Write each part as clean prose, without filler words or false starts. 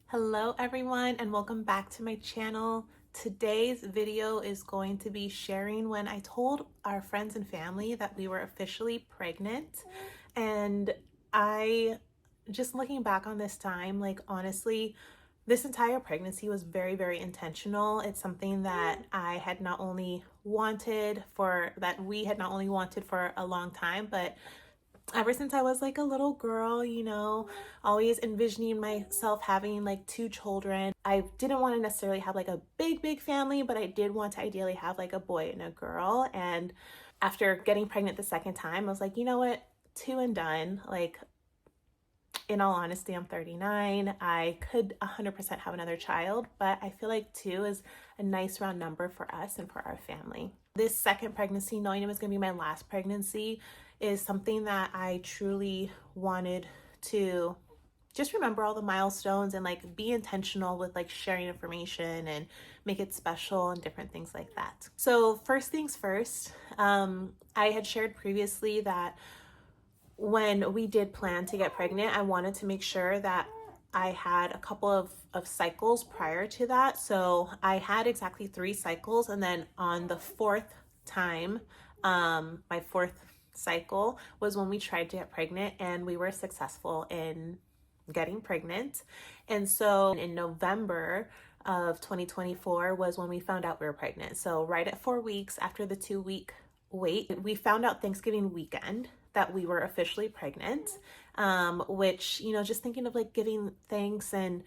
Hello everyone and welcome back to my channel. Today's video is going to be sharing when I told our friends and family that we were officially pregnant. And I just looking back on this time, like honestly, this entire pregnancy was very intentional. It's something that I had not only wanted for that we had not only wanted for a long time, but ever since I was like a little girl, always envisioning myself having like two children. I didn't want to necessarily have like a big family, but I did want to ideally have like a boy and a girl. And after getting pregnant the second time, I was like, you know what? Two and done. Like, in all honesty, I'm 39. I could 100% have another child, but I feel like two is a nice round number for us and for our family. This second pregnancy, knowing it was going to be my last pregnancy, is something that I truly wanted to just remember all the milestones and like be intentional with like sharing information and make it special and different things like that. So first things first, I had shared previously that when we did plan to get pregnant, I wanted to make sure that I had a couple of cycles prior to that. So I had exactly 3 cycles, and then on the 4th time, my 4th cycle was when we tried to get pregnant, and we were successful in getting pregnant. And so in November of 2024 was when we found out we were pregnant. So right at 4 weeks after the 2-week wait, we found out Thanksgiving weekend that we were officially pregnant, which, just thinking of like giving thanks and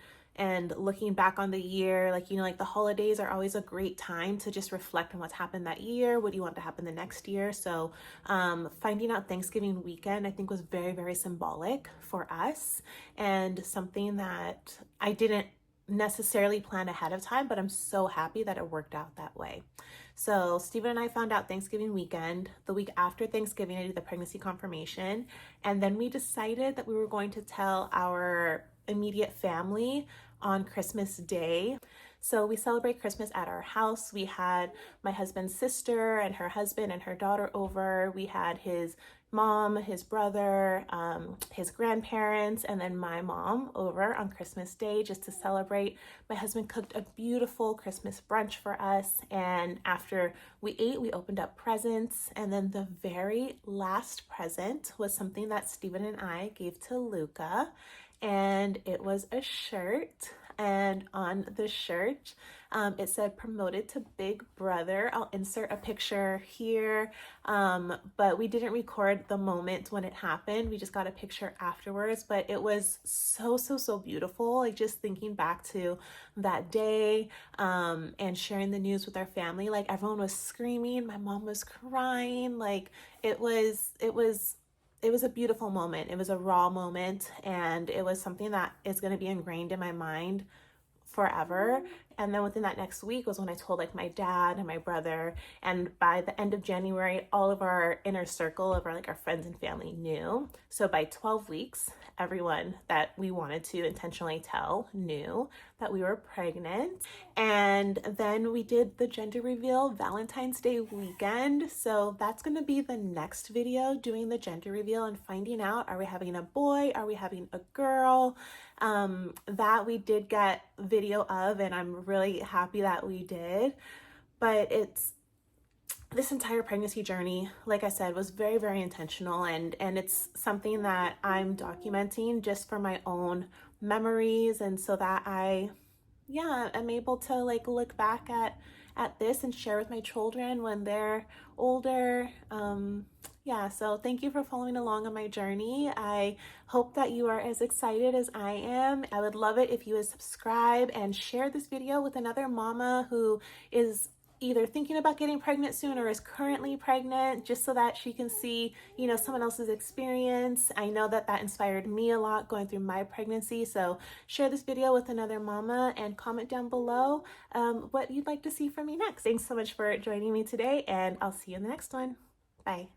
looking back on the year, like the holidays are always a great time to just reflect on what's happened that year. What do you want to happen the next year? So finding out Thanksgiving weekend, I think, was very symbolic for us, and something that I didn't necessarily plan ahead of time, but I'm so happy that it worked out that way. So Steven and I found out Thanksgiving weekend. The week after Thanksgiving, I did the pregnancy confirmation, and then we decided that we were going to tell our immediate family on Christmas Day. So we celebrate Christmas at our house. We had my husband's sister and her husband and her daughter over. We had his mom, his brother, his grandparents, and then my mom over on Christmas Day just to celebrate. My husband cooked a beautiful Christmas brunch for us, and after we ate, we opened up presents, and then the very last present was something that Steven and I gave to Luca, and it was a shirt. And on the shirt, it said "promoted to Big Brother." I'll insert a picture here, but we didn't record the moment when it happened. We just got a picture afterwards, but it was so beautiful. Like, just thinking back to that day, and sharing the news with our family, like everyone was screaming, my mom was crying, like it was a beautiful moment. It was a raw moment, and it was something that is going to be ingrained in my mind forever. And then within that next week was when I told like my dad and my brother, and by the end of January, all of our inner circle of our friends and family knew. So by 12 weeks, everyone that we wanted to intentionally tell knew that we were pregnant. And then we did the gender reveal Valentine's Day weekend. So that's going to be the next video, doing the gender reveal and finding out, are we having a boy? Are we having a girl? That we did get video of, and I'm really happy that we did. But this entire pregnancy journey, like I said, was very intentional, and it's something that I'm documenting just for my own memories, and so that I'm able to like look back at this and share with my children when they're older. So thank you for following along on my journey. I hope that you are as excited as I am. I would love it if you would subscribe and share this video with another mama who is either thinking about getting pregnant soon or is currently pregnant, just so that she can see, someone else's experience. I know that inspired me a lot going through my pregnancy. So share this video with another mama and comment down below what you'd like to see from me next. Thanks so much for joining me today, and I'll see you in the next one. Bye.